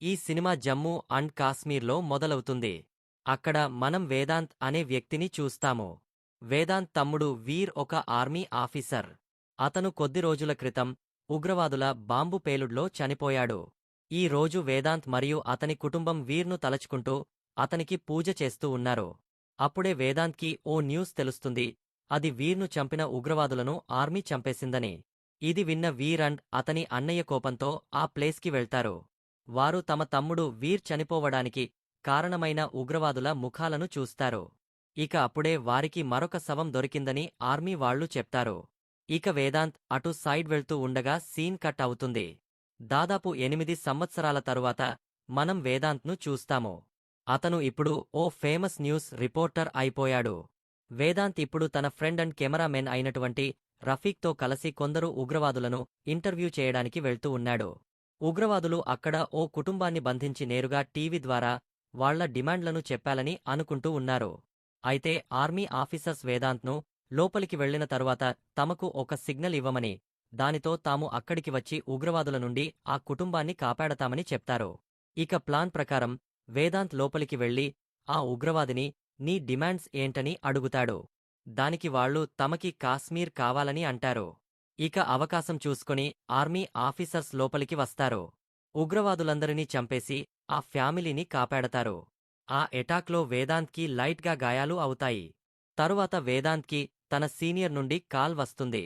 ఈ cinema Jammu and కాశ్మీర్లో మొదలవుతుంది. అక్కడ మనం వేదాంత్ అనే వ్యక్తిని చూస్తాము. వేదాంత్ తమ్ముడు వీర్ ఒక ఆర్మీ ఆఫీసర్. అతను కొద్ది రోజుల క్రితం ఉగ్రవాదుల బాంబు పేలుడ్లో చనిపోయాడు. ఈ రోజు వేదాంత్ మరియు అతని కుటుంబం వీర్ను తలచుకుంటూ అతనికి పూజ చేస్తూ ఉన్నారు. అప్పుడే వేదాంత్కి ఓ న్యూస్ తెలుస్తుంది. అది వీర్ను చంపిన ఉగ్రవాదులను ఆర్మీ చంపేసిందని. ఇది విన్న వీర్ అండ్ అతని అన్నయ్య కోపంతో ఆ ప్లేస్కి వెళ్తారు. వారు తమ తమ్ముడు వీర్ చనిపోవడానికి కారణమైన ఉగ్రవాదుల ముఖాలను చూస్తారు. ఇక అప్పుడే వారికి మరొక శవం దొరికిందని ఆర్మీ వాళ్లు చెప్తారు. ఇక వేదాంత్ అటు సైడ్ వెళ్తూ ఉండగా సీన్ కట్ అవుతుంది. దాదాపు 8 సంవత్సరాల తరువాత మనం వేదాంత్ను చూస్తాము. అతను ఇప్పుడు ఓ ఫేమస్ న్యూస్ రిపోర్టర్ అయిపోయాడు. వేదాంత్ ఇప్పుడు తన ఫ్రెండ్ అండ్ కెమెరామెన్ అయినటువంటి రఫీక్తో కలిసి కొందరు ఉగ్రవాదులను ఇంటర్వ్యూ చేయడానికి వెళ్తూ ఉన్నాడు. ఉగ్రవాదులు అక్కడ ఓ కుటుంబాన్ని బంధించి నేరుగా టీవీ ద్వారా వాళ్ల డిమాండ్లను చెప్పాలని అనుకుంటూ ఉన్నారు. అయితే ఆర్మీ ఆఫీసర్స్ వేదాంత్ను లోపలికి వెళ్లిన తరువాత తమకు ఒక సిగ్నల్ ఇవ్వమని, దానితో తాము అక్కడికి వచ్చి ఉగ్రవాదుల నుండి ఆ కుటుంబాన్ని కాపాడతామని చెప్తారు. ఇక ప్లాన్ ప్రకారం వేదాంత్ లోపలికి వెళ్లి ఆ ఉగ్రవాదిని నీ డిమాండ్స్ ఏంటని అడుగుతాడు. దానికి వాళ్లు తమకి కాశ్మీర్ కావాలని అంటారు. ఇక అవకాశం చూసుకొని ఆర్మీ ఆఫీసర్స్ లోపలికి వస్తారు. ఉగ్రవాదులందరినీ చంపేసి ఆ ఫ్యామిలీని కాపాడతారు. ఆ ఎటాక్లో వేదాంత్కి లైట్గా గాయాలు అవుతాయి. తరువాత వేదాంత్కి తన సీనియర్ నుండి కాల్ వస్తుంది.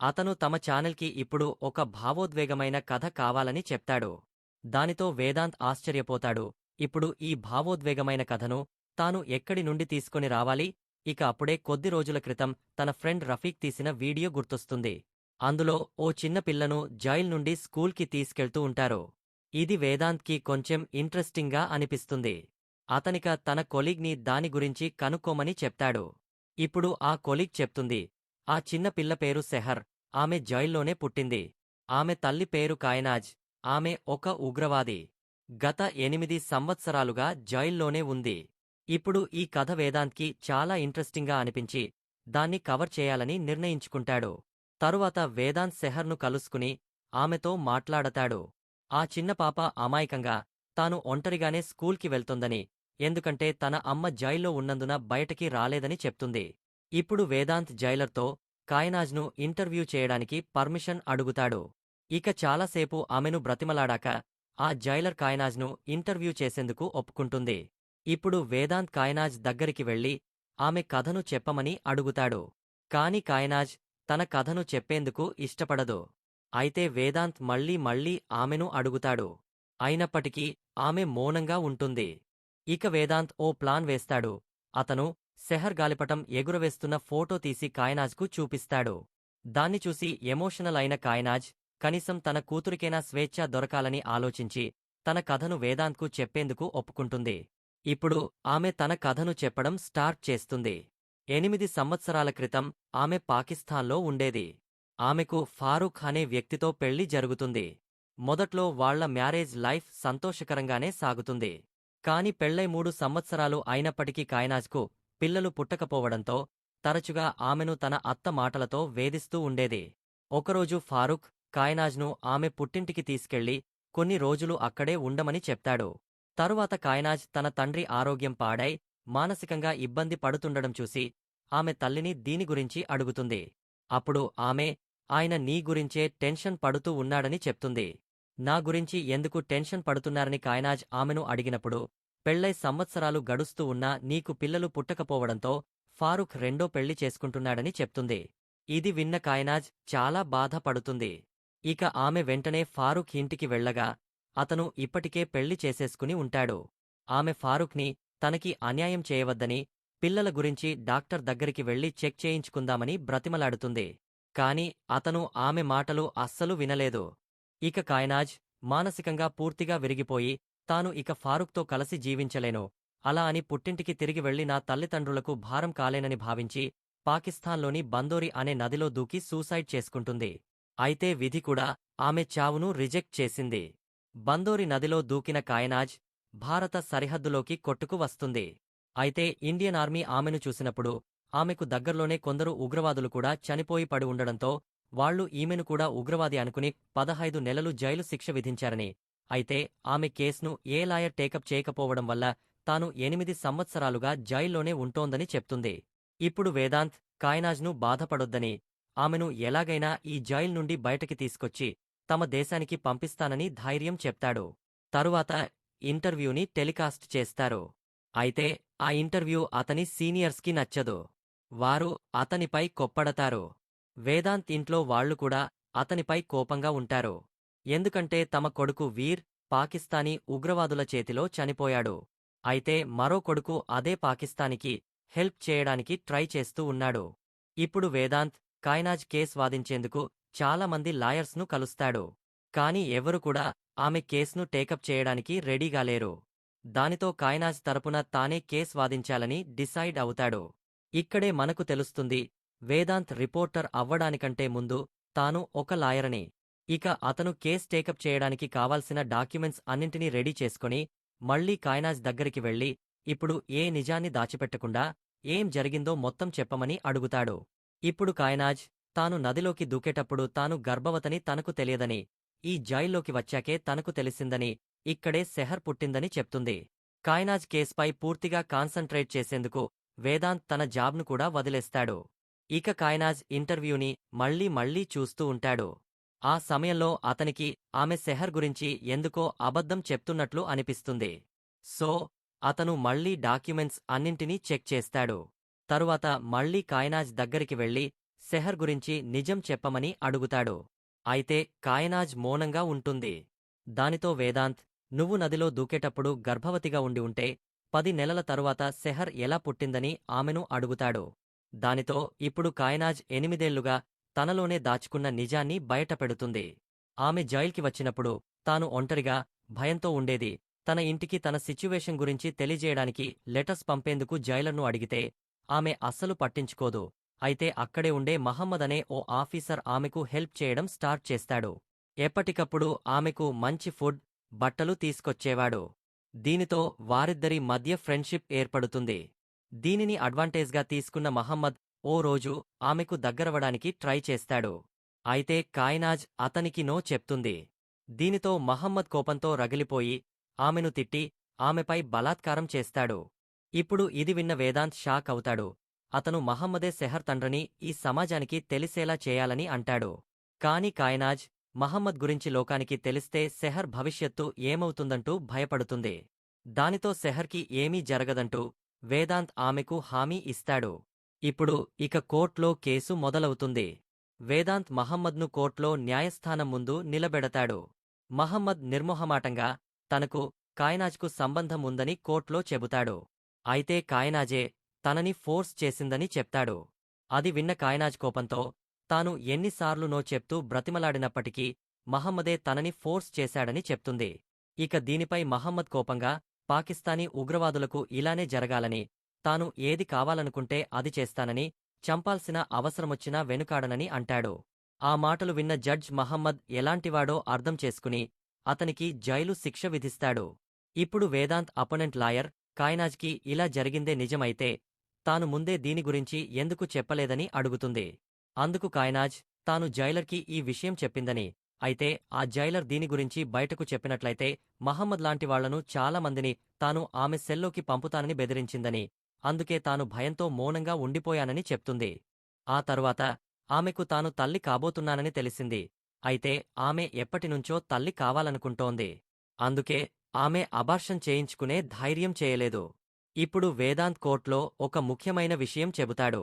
అతను తమ ఛానల్కి ఇప్పుడు ఒక భావోద్వేగమైన కథ కావాలని చెప్తాడు. దానితో వేదాంత్ ఆశ్చర్యపోతాడు. ఇప్పుడు ఈ భావోద్వేగమైన కథను తాను ఎక్కడి నుండి తీసుకొని రావాలి? ఇక అప్పుడే కొద్ది రోజుల క్రితం తన ఫ్రెండ్ రఫీక్ తీసిన వీడియో గుర్తొస్తుంది. అందులో ఓ చిన్న పిల్లను జైల్ నుండి స్కూల్కి తీసుకెళ్తూ ఉంటారు. ఇది వేదాంత్కి కొంచెం ఇంట్రెస్టింగ్గా అనిపిస్తుంది. అతనిక తన కొలీగ్ని దాని గురించి కనుక్కోమని చెప్తాడు. ఇప్పుడు ఆ కొలీగ్ చెప్తుంది, ఆ చిన్న పిల్ల పేరు సెహర్, ఆమె జైల్లోనే పుట్టింది. ఆమె తల్లి పేరు కాయనాజ్, ఆమె ఒక ఉగ్రవాది. గత 8 సంవత్సరాలుగా జైల్లోనే ఉంది. ఇప్పుడు ఈ కథ వేదాంత్కి చాలా ఇంట్రెస్టింగ్గా అనిపించి దాన్ని కవర్ చేయాలని నిర్ణయించుకుంటాడు. తరువాత వేదాంత్ సెహర్ను కలుసుకుని ఆమెతో మాట్లాడతాడు. ఆ చిన్న పాప అమాయకంగా తాను ఒంటరిగానే స్కూల్కి వెళ్తోందని, ఎందుకంటే తన అమ్మ జైల్లో ఉన్నందున బయటకి రాలేదని చెప్తుంది. ఇప్పుడు వేదాంత్ జైలర్తో కాయనాజ్ను ఇంటర్వ్యూ చేయడానికి పర్మిషన్ అడుగుతాడు. ఇక చాలాసేపు ఆమెను బ్రతిమలాడాక ఆ జైలర్ కాయనాజ్ను ఇంటర్వ్యూ చేసేందుకు ఒప్పుకుంటుంది. ఇప్పుడు వేదాంత్ కాయనాజ్ దగ్గరికి వెళ్లి ఆమె కథను చెప్పమని అడుగుతాడు. కాని కాయనాజ్ తన కథను చెప్పేందుకు ఇష్టపడదు. అయితే వేదాంత్ మళ్లీ మళ్లీ ఆమెను అడుగుతాడు. అయినప్పటికీ ఆమె మౌనంగా ఉంటుంది. ఇక వేదాంత్ ఓ ప్లాన్ వేస్తాడు. అతను సెహర్ గాలిపటం ఎగురవేస్తున్న ఫోటో తీసి కాయనాజ్కు చూపిస్తాడు. దాన్ని చూసి ఎమోషనల్ అయిన కాయనాజ్ కనీసం తన కూతురికైనా స్వేచ్ఛ దొరకాలని ఆలోచించి తన కథను వేదాంత్కు చెప్పేందుకు ఒప్పుకుంటుంది. ఇప్పుడు ఆమె తన కథను చెప్పడం స్టార్ట్ చేస్తుంది. 8 సంవత్సరాల క్రితం ఆమె పాకిస్తాన్లో ఉండేది. ఆమెకు ఫారూక్ అనే వ్యక్తితో పెళ్లి జరుగుతుంది. మొదట్లో వాళ్ల మ్యారేజ్ లైఫ్ సంతోషకరంగానే సాగుతుంది. కాని పెళ్లై 3 సంవత్సరాలు అయినప్పటికీ కాయనాజ్కు పిల్లలు పుట్టకపోవడంతో తరచుగా ఆమెను తన అత్త మాటలతో వేధిస్తూ ఉండేది. ఒకరోజు ఫారూక్ కాయనాజ్ను ఆమె పుట్టింటికి తీసుకెళ్లి కొన్ని రోజులు అక్కడే ఉండమని చెప్తాడు. తరువాత కాయనాజ్ తన తండ్రి ఆరోగ్యం పాడై మానసికంగా ఇబ్బంది పడుతుండడం చూసి ఆమె తల్లిని దీని గురించి అడుగుతుంది. అప్పుడు ఆమె, ఆయన నీ గురించే టెన్షన్ పడుతూ ఉన్నాడని చెప్తుంది. నా గురించి ఎందుకు టెన్షన్ పడుతున్నారని కాయనాజ్ ఆమెను అడిగినప్పుడు, పెళ్లై సంవత్సరాలు గడుస్తూ ఉన్నా నీకు పిల్లలు పుట్టకపోవడంతో ఫారూక్ రెండో పెళ్లి చేసుకుంటున్నాడని చెప్తుంది. ఇది విన్న కాయనాజ్ చాలా బాధపడుతుంది. ఇక ఆమె వెంటనే ఫారూక్ ఇంటికి వెళ్లగా అతను ఇప్పటికే పెళ్లి చేసేసుకుని ఉంటాడు. ఆమె ఫారూక్ని తనకి అన్యాయం చేయవద్దని, పిల్లల గురించి డాక్టర్ దగ్గరికి వెళ్లి చెక్ చేయించుకుందామని బ్రతిమలాడుతుంది. కాని అతను ఆమె మాటలు అస్సలు వినలేదు. ఇక కాయనాజ్ మానసికంగా పూర్తిగా విరిగిపోయి తాను ఇక ఫారూక్తో కలిసి జీవించలేను, అలా అని పుట్టింటికి తిరిగి వెళ్లి నా తల్లిదండ్రులకు భారం కాలేనని భావించి పాకిస్తాన్లోని బందోరి అనే నదిలో దూకి సూసైడ్ చేసుకుంటుంది. అయితే విధి కూడా ఆమె చావును రిజెక్ట్ చేసింది. బందోరి నదిలో దూకిన కాయనాజ్ భారత సరిహద్దులోకి కొట్టుకు వస్తుంది. అయితే ఇండియన్ ఆర్మీ ఆమెను చూసినప్పుడు ఆమెకు దగ్గర్లోనే కొందరు ఉగ్రవాదులు కూడా చనిపోయి పడి ఉండడంతో వాళ్లు ఈమెను కూడా ఉగ్రవాది అనుకుని 15 నెలలు జైలు శిక్ష విధించారని, అయితే ఆమె కేస్ను ఏ లాయర్ టేకప్ చేయకపోవడం వల్ల తాను 8 సంవత్సరాలుగా జైల్లోనే ఉంటోందని చెప్తుంది. ఇప్పుడు వేదాంత్ కాయనాజ్ను బాధపడొద్దని, ఆమెను ఎలాగైనా ఈ జైల్ నుండి బయటకి తీసుకొచ్చి తమ దేశానికి పంపిస్తానని ధైర్యం చెప్తాడు. తరువాత ఇంటర్వ్యూని టెలికాస్ట్ చేస్తారు. అయితే ఆ ఇంటర్వ్యూ అతని సీనియర్స్కి నచ్చదు. వారు అతనిపై కొప్పడతారు. వేదాంత్ ఇంట్లో వాళ్లు కూడా అతనిపై కోపంగా ఉంటారు. ఎందుకంటే తమ కొడుకు వీర్ పాకిస్తానీ ఉగ్రవాదుల చేతిలో చనిపోయాడు. అయితే మరో కొడుకు అదే పాకిస్తానికి హెల్ప్ చేయడానికి ట్రై చేస్తూ ఉన్నాడు. ఇప్పుడు వేదాంత్ కాయనాజ్ కేస్ వాదించేందుకు చాలామంది లాయర్స్ను కలుస్తాడు. కాని ఎవరు కూడా ఆమె కేస్ను టేకప్ చేయడానికి రెడీగా లేరు. దానితో కాయనాజ్ తరపున తానే కేస్ వాదించాలని డిసైడ్ అవుతాడు. ఇక్కడే మనకు తెలుస్తుంది, వేదాంత్ రిపోర్టర్ అవ్వడానికంటే ముందు తాను ఒక లాయరని. ఇక అతను కేస్ టేకప్ చేయడానికి కావాల్సిన డాక్యుమెంట్స్ అన్నింటినీ రెడీ చేసుకుని మళ్లీ కాయనాజ్ దగ్గరికి వెళ్లి ఇప్పుడు ఏ నిజాన్ని దాచిపెట్టకుండా ఏం జరిగిందో మొత్తం చెప్పమని అడుగుతాడు. ఇప్పుడు కాయనాజ్ తాను నదిలోకి దూకేటప్పుడు తాను గర్భవతని తనకు తెలియదని, ఈ జైల్లోకి వచ్చాకే తనకు తెలిసిందని, ఇక్కడే సెహర్ పుట్టిందని చెప్తుంది. కాయనాజ్ కేస్పై పూర్తిగా కాన్సంట్రేట్ చేసేందుకు వేదాంత్ తన జాబ్ను కూడా వదిలేస్తాడు. ఇక కాయనాజ్ ఇంటర్వ్యూని మళ్లీ చూస్తూ ఉంటాడు. ఆ సమయంలో అతనికి ఆమె సెహర్ గురించి ఎందుకో అబద్ధం చెప్తున్నట్లు అనిపిస్తుంది. సో అతను మళ్లీ డాక్యుమెంట్స్ అన్నింటినీ చెక్ చేస్తాడు. తరువాత మళ్లీ కాయనాజ్ దగ్గరికి వెళ్లి సెహర్ గురించి నిజం చెప్పమని అడుగుతాడు. అయితే కాయనాజ్ మౌనంగా ఉంటుంది. దానితో వేదాంత్, నువ్వు నదిలో దూకేటప్పుడు గర్భవతిగా ఉండి ఉంటే 10 నెలల తరువాత సెహర్ ఎలా పుట్టిందని ఆమెను అడుగుతాడు. దానితో ఇప్పుడు కాయనాజ్ 8 ఏళ్లుగా తనలోనే దాచుకున్న నిజాన్ని బయటపెడుతుంది. ఆమె జైల్కి వచ్చినప్పుడు తాను ఒంటరిగా, భయంతో ఉండేది. తన ఇంటికి తన సిచ్యువేషన్ గురించి తెలియజేయడానికి లెటర్స్ పంపేందుకు జైలర్ను అడిగితే ఆమె అస్సలు పట్టించుకోదు. అయితే అక్కడే ఉండే మహమ్మద్ అనే ఓ ఆఫీసర్ ఆమెకు హెల్ప్ చేయడం స్టార్ట్ చేస్తాడు. ఎప్పటికప్పుడు ఆమెకు మంచి ఫుడ్, బట్టలు తీసుకొచ్చేవాడు. దీనితో వారిద్దరి మధ్య ఫ్రెండ్షిప్ ఏర్పడుతుంది. దీనిని అడ్వాంటేజ్గా తీసుకున్న మహమ్మద్ ఓ రోజు ఆమెకు దగ్గరవడానికి ట్రై చేస్తాడు. అయితే కాయనాజ్ అతనికి నో చెప్తుంది. దీనితో మహమ్మద్ కోపంతో రగిలిపోయి ఆమెను తిట్టి ఆమెపై బలాత్కారం చేస్తాడు. ఇప్పుడు ఇది విన్న వేదాంత్ షాక్ అవుతాడు. అతను మహమ్మదే సెహర్ తండ్రిని ఈ సమాజానికి తెలిసేలా చేయాలని అంటాడు. కాని కాయనాజ్ మహమ్మద్ గురించి లోకానికి తెలిస్తే సెహర్ భవిష్యత్తు ఏమవుతుందంటూ భయపడుతుంది. దానితో సెహర్కి ఏమీ జరగదంటూ వేదాంత్ ఆమెకు హామీ ఇస్తాడు. ఇప్పుడు ఇక కోర్ట్లో కేసు మొదలవుతుంది. వేదాంత్ మహమ్మద్ను కోర్ట్లో న్యాయస్థానం ముందు నిలబెడతాడు. మహమ్మద్ నిర్మొహమాటంగా తనకు కాయనాజ్కు సంబంధం ఉందని కోర్ట్లో చెబుతాడు. అయితే కాయనాజే తనని ఫోర్స్ చేసిందని చెప్తాడు. అది విన్న కాయనాజ్ కోపంతో తాను ఎన్నిసార్లు నో చెప్తూ బ్రతిమలాడినప్పటికీ మహమ్మదే తనని ఫోర్స్ చేశాడని చెప్తుంది. ఇక దీనిపై మహమ్మద్ కోపంగా పాకిస్తానీ ఉగ్రవాదులకు ఇలానే జరగాలని, తాను ఏది కావాలనుకుంటే అది చేస్తానని, చంపాల్సిన అవసరమొచ్చినా వెనుకాడనని అంటాడు. ఆ మాటలు విన్న జడ్జ్ మహమ్మద్ ఎలాంటివాడో అర్థం చేసుకుని అతనికి జైలు శిక్ష విధిస్తాడు. ఇప్పుడు వేదాంత్ అపోనెంట్ లాయర్ కాయనాజ్కి ఇలా జరిగిందే నిజమైతే తాను ముందే దీని గురించి ఎందుకు చెప్పలేదని అడుగుతుంది. అందుకు కాయనాజ్ తాను జైలర్కి ఈ విషయం చెప్పిందని, అయితే ఆ జైలర్ దీని గురించి బయటకు చెప్పినట్లయితే మహమ్మద్ లాంటి వాళ్లను చాలామందిని తాను ఆమె సెల్లోకి పంపుతానని బెదిరించిందని, అందుకే తాను భయంతో మౌనంగా ఉండిపోయానని చెప్తుంది. ఆ తరువాత ఆమెకు తాను తల్లి కాబోతున్నానని తెలిసింది. అయితే ఆమె ఎప్పటినుంచో తల్లి కావాలనుకుంటోంది. అందుకే ఆమె అబార్షన్ చేయించుకునే ధైర్యం చేయలేదు. ఇప్పుడు వేదాంత్ కోర్ట్లో ఒక ముఖ్యమైన విషయం చెబుతాడు.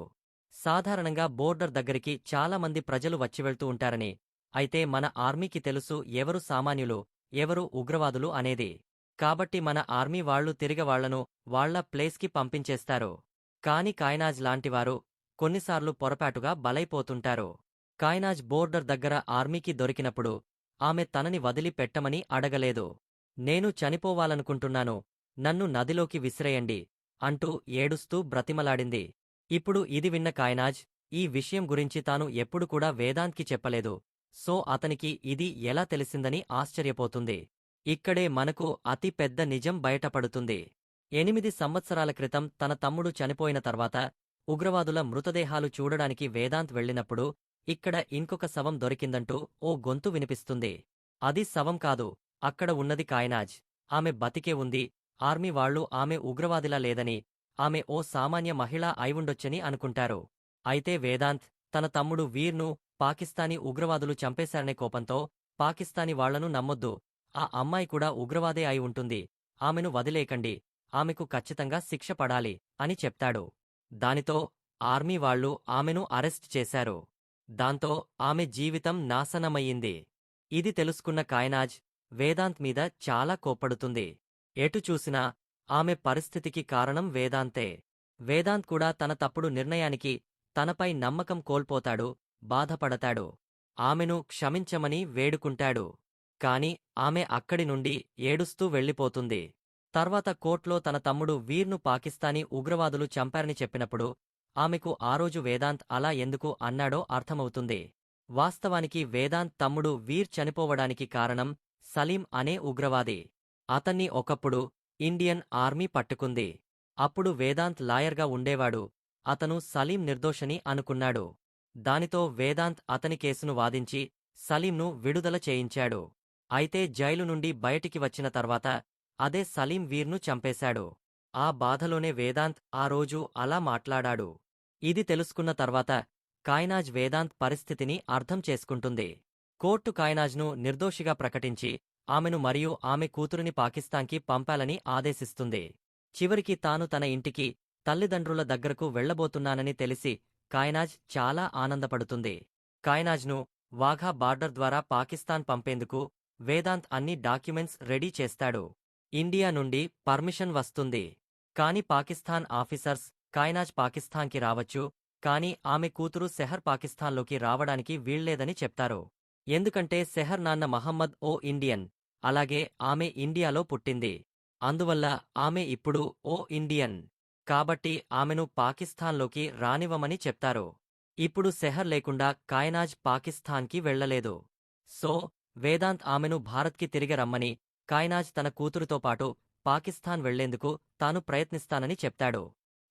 సాధారణంగా బోర్డర్ దగ్గరికి చాలామంది ప్రజలు వచ్చివెళ్తూ ఉంటారని, అయితే మన ఆర్మీకి తెలుసు ఎవరు సామాన్యులు, ఎవరు ఉగ్రవాదులు అనేది. కాబట్టి మన ఆర్మీ వాళ్లు తిరిగవాళ్లను వాళ్ల ప్లేస్కి పంపించేస్తారు. కాని కాయనాజ్ లాంటివారు కొన్నిసార్లు పొరపాటుగా బలైపోతుంటారు. కాయనాజ్ బోర్డర్ దగ్గర ఆర్మీకి దొరికినప్పుడు ఆమె తనని వదిలి పెట్టమని అడగలేదు. నేను చనిపోవాలనుకుంటున్నాను, నన్ను నదిలోకి విసిరేయండి అంటూ ఏడుస్తూ బ్రతిమలాడింది. ఇప్పుడు ఇది విన్న కాయనాజ్ ఈ విషయం గురించి తాను ఎప్పుడు కూడా వేదాంత్కి చెప్పలేదు. సో అతనికి ఇది ఎలా తెలిసిందని ఆశ్చర్యపోతుంది. ఇక్కడే మనకు అతి పెద్ద నిజం బయటపడుతుంది. 8 సంవత్సరాల క్రితం తన తమ్ముడు చనిపోయిన తర్వాత ఉగ్రవాదుల మృతదేహాలు చూడడానికి వేదాంత్ వెళ్ళినప్పుడు ఇక్కడ ఇంకొక శవం దొరికిందంటూ ఓ గొంతు వినిపిస్తుంది. అది శవం కాదు, అక్కడ ఉన్నది కాయ్నాజ్. ఆమె బతికే ఉంది. ఆర్మీ వాళ్ళు ఆమె ఉగ్రవాదిలా లేదని, ఆమె ఓ సామాన్య మహిళ అయివుండొచ్చని అనుకుంటారు. అయితే వేదాంత్ తన తమ్ముడు వీర్ను పాకిస్తానీ ఉగ్రవాదులు చంపేశారనే కోపంతో పాకిస్తానీ వాళ్లను నమ్మొద్దు, ఆ అమ్మాయి కూడా ఉగ్రవాదే అయి ఉంటుంది, ఆమెను వదిలేయకండి, ఆమెకు ఖచ్చితంగా శిక్ష పడాలి అని చెప్తాడు. దానితో ఆర్మీ వాళ్ళు ఆమెను అరెస్ట్ చేశారు. దాంతో ఆమె జీవితం నాశనమయ్యింది. ఇది తెలుసుకున్న కాయ్నాజ్ వేదాంత్ మీద చాలా కోప్పడుతుంది. ఎటు చూసినా ఆమె పరిస్థితికి కారణం వేదాంతే. వేదాంత్ కూడా తన తప్పుడు నిర్ణయానికి తనపై నమ్మకం కోల్పోతాడు, బాధపడతాడు. ఆమెను క్షమించమని వేడుకుంటాడు. కాని ఆమె అక్కడి నుండి ఏడుస్తూ వెళ్ళిపోతుంది. తర్వాత కోర్ట్లో తన తమ్ముడు వీర్ను పాకిస్తానీ ఉగ్రవాదులు చంపారని చెప్పినప్పుడు ఆమెకు ఆ రోజు వేదాంత్ అలా ఎందుకు అన్నాడో అర్థమవుతుంది. వాస్తవానికి వేదాంత్ తమ్ముడు వీర్ చనిపోవడానికి కారణం సలీం అనే ఉగ్రవాది. అతన్ని ఒకప్పుడు ఇండియన్ ఆర్మీ పట్టుకుంది. అప్పుడు వేదాంత్ లాయర్గా ఉండేవాడు. అతను సలీం నిర్దోషని అనుకున్నాడు. దానితో వేదాంత్ అతని కేసును వాదించి సలీంను విడుదల చేయించాడు. అయితే జైలు నుండి బయటికి వచ్చిన తర్వాత అదే సలీం వీర్ను చంపేశాడు. ఆ బాధలోనే వేదాంత్ ఆ రోజు అలా మాట్లాడాడు. ఇది తెలుసుకున్న తర్వాత కాయ్నాజ్ వేదాంత్ పరిస్థితిని అర్థం చేసుకుంటుంది. కోర్టు కాయ్నాజ్ను నిర్దోషిగా ప్రకటించి ఆమెను మరియు ఆమె కూతురిని పాకిస్తాన్కి పంపాలని ఆదేశిస్తుంది. చివరికి తాను తన ఇంటికి, తల్లిదండ్రుల దగ్గరకు వెళ్లబోతున్నానని తెలిసి కాయ్నాజ్ చాలా ఆనందపడుతుంది. కాయ్నాజ్ను వాఘా బార్డర్ ద్వారా పాకిస్తాన్ పంపేందుకు వేదాంత్ అన్ని డాక్యుమెంట్స్ రెడీ చేస్తాడు. ఇండియా నుండి పర్మిషన్ వస్తుంది. కాని పాకిస్తాన్ ఆఫీసర్స్ కాయ్నాజ్ పాకిస్తాన్కి రావచ్చు, కాని ఆమె కూతురు సెహర్ పాకిస్తాన్లోకి రావడానికి వీల్లేదని చెప్తారు. ఎందుకంటే సెహర్ నాన్న మహమ్మద్ ఓ ఇండియన్, అలాగే ఆమె ఇండియాలో పుట్టింది. అందువల్ల ఆమె ఇప్పుడు ఓ ఇండియన్. కాబట్టి ఆమెను పాకిస్తాన్లోకి రానివ్వమని చెప్తారు. ఇప్పుడు సెహర్ లేకుండా కాయ్నాజ్ పాకిస్తాన్కి వెళ్లలేదు. సో వేదాంత్ ఆమెను భారత్కి తిరిగి రమ్మని, కాయ్నాజ్ తన కూతురుతో పాటు పాకిస్తాన్ వెళ్లేందుకు తాను ప్రయత్నిస్తానని చెప్తాడు.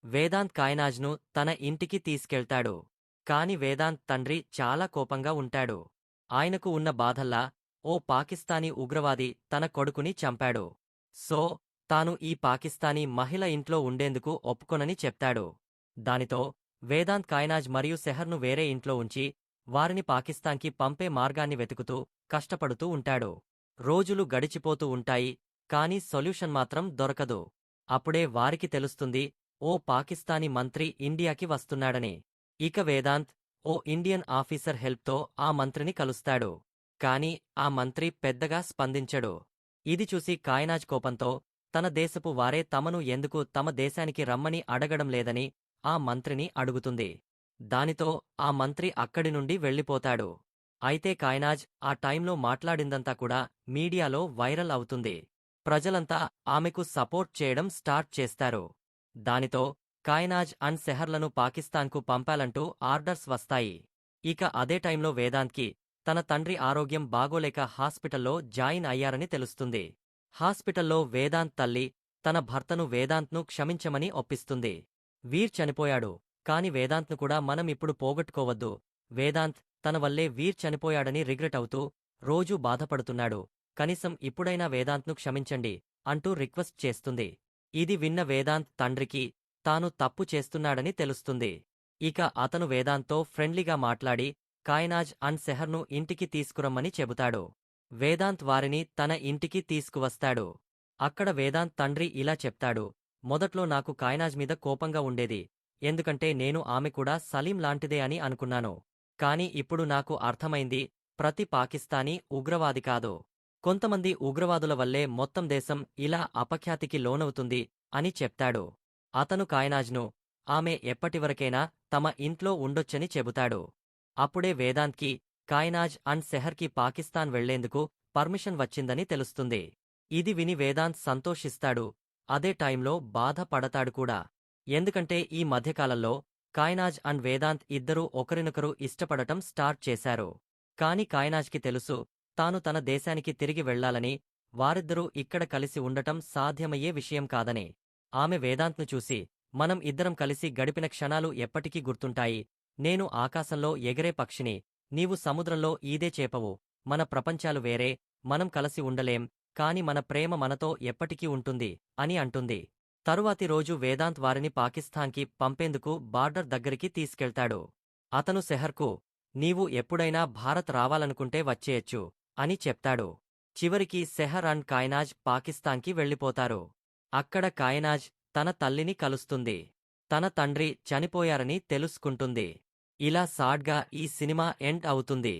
వేదాంత్ కాయ్నాజ్ను తన ఇంటికి తీసుకెళ్తాడు. కాని వేదాంత్ తండ్రి చాలా కోపంగా ఉంటాడు. ఆయనకు ఉన్న బాధల్లా ఓ పాకిస్తానీ ఉగ్రవాది తన కొడుకుని చంపాడు. సో తాను ఈ పాకిస్తానీ మహిళ ఇంట్లో ఉండేందుకు ఒప్పుకొనని చెప్తాడు. దానితో వేదాంత్ కాయ్నాజ్ మరియు సెహర్ను వేరే ఇంట్లో ఉంచి వారిని పాకిస్తాన్కి పంపే మార్గాన్ని వెతుకుతూ కష్టపడుతూ ఉంటాడు. రోజులు గడిచిపోతూ ఉంటాయి, కాని సొల్యూషన్ మాత్రం దొరకదు. అప్పుడే వారికి తెలుస్తుంది ఓ పాకిస్తానీ మంత్రి ఇండియాకి వస్తున్నాడని. ఇక వేదాంత్ ఓ ఇండియన్ ఆఫీసర్ హెల్ప్తో ఆ మంత్రిని కలుస్తాడు. కాని ఆ మంత్రి పెద్దగా స్పందించడు. ఇది చూసి కాయ్నాజ్ కోపంతో తన దేశపు వారే తమను ఎందుకు తమ దేశానికి రమ్మని అడగడం లేదని ఆ మంత్రిని అడుగుతుంది. దానితో ఆ మంత్రి అక్కడి నుండి వెళ్ళిపోతాడు. అయితే కాయ్నాజ్ ఆ టైంలో మాట్లాడిందంతా కూడా మీడియాలో వైరల్ అవుతుంది. ప్రజలంతా ఆమెకు సపోర్ట్ చేయడం స్టార్ట్ చేస్తారు. దానితో కాయ్నాజ్ అండ్ సెహర్లను పాకిస్తాన్కు పంపాలంటూ ఆర్డర్స్ వస్తాయి. ఇక అదే టైంలో వేదాంత్కి తన తండ్రి ఆరోగ్యం బాగోలేక హాస్పిటల్లో జాయిన్ అయ్యారని తెలుస్తుంది. హాస్పిటల్లో వేదాంత్ తల్లి తన భర్తను వేదాంత్ను క్షమించమని ఒప్పిస్తుంది. వీర్ చనిపోయాడు, కాని వేదాంత్ను కూడా మనం ఇప్పుడు పోగొట్టుకోవద్దు. వేదాంత్ తన వల్లే వీర్ చనిపోయాడని రిగ్రెట్ అవుతూ రోజూ బాధపడుతున్నాడు. కనీసం ఇప్పుడైనా వేదాంత్ను క్షమించండి అంటూ రిక్వెస్ట్ చేస్తుంది. ఇది విన్న వేదాంత్ తండ్రికి తాను తప్పు చేస్తున్నాడని తెలుస్తుంది. ఇక అతను వేదాంత్తో ఫ్రెండ్లీగా మాట్లాడి కాయ్నాజ్ అండ్ సెహర్ను ఇంటికి తీసుకురమ్మని చెబుతాడు. వేదాంత్ వారిని తన ఇంటికి తీసుకువస్తాడు. అక్కడ వేదాంత్ తండ్రి ఇలా చెప్తాడు, మొదట్లో నాకు కాయ్నాజ్ మీద కోపంగా ఉండేది. ఎందుకంటే నేను ఆమె కూడా సలీం లాంటిదే అని అనుకున్నాను. కాని ఇప్పుడు నాకు అర్థమైంది, ప్రతి పాకిస్తానీ ఉగ్రవాది కాదు. కొంతమంది ఉగ్రవాదుల వల్లే మొత్తం దేశం ఇలా అపఖ్యాతికి లోనవుతుంది అని చెప్తాడు. అతను కాయ్నాజ్ను ఆమె ఎప్పటివరకైనా తమ ఇంట్లో ఉండొచ్చని చెబుతాడు. అప్పుడే వేదాంత్కి కాయ్నాజ్ అండ్ సెహర్కి పాకిస్తాన్ వెళ్లేందుకు పర్మిషన్ వచ్చిందని తెలుస్తుంది. ఇది విని వేదాంత్ సంతోషిస్తాడు. అదే టైంలో బాధపడతాడు కూడా. ఎందుకంటే ఈ మధ్యకాలంలో కాయ్నాజ్ అండ్ వేదాంత్ ఇద్దరూ ఒకరినొకరు ఇష్టపడటం స్టార్ట్ చేశారు. కాని కాయ్నాజ్కి తెలుసు తాను తన దేశానికి తిరిగి వెళ్లాలని, వారిద్దరూ ఇక్కడ కలిసి ఉండటం సాధ్యమయ్యే విషయం కాదని. ఆమె వేదాంత్ను చూసి, మనం ఇద్దరం కలిసి గడిపిన క్షణాలు ఎప్పటికీ గుర్తుంటాయి. నేను ఆకాశంలో ఎగిరే పక్షిని, నీవు సముద్రంలో ఈదే చేపవు. మన ప్రపంచాలు వేరే, మనం కలిసి ఉండలేం, కాని మన ప్రేమ మనతో ఎప్పటికీ ఉంటుంది అని అంటుంది. తరువాతి రోజు వేదాంత్ వారిని పాకిస్తాన్కి పంపేందుకు బార్డర్ దగ్గరికి తీసుకెళ్తాడు. అతను సెహర్కు, నీవు ఎప్పుడైనా భారత్ రావాలనుకుంటే వచ్చేయచ్చు అని చెప్తాడు. చివరికి సెహర్ అండ్ కాయనాజ్ పాకిస్తాన్కి వెళ్ళిపోతారు. అక్కడ కాయనాజ్ తన తల్లిని కలుస్తుంది. తన తండ్రి చనిపోయారని తెలుసుకుంటుంది. ఇలా సాడ్గా ఈ సినిమా ఎండ్ అవుతుంది.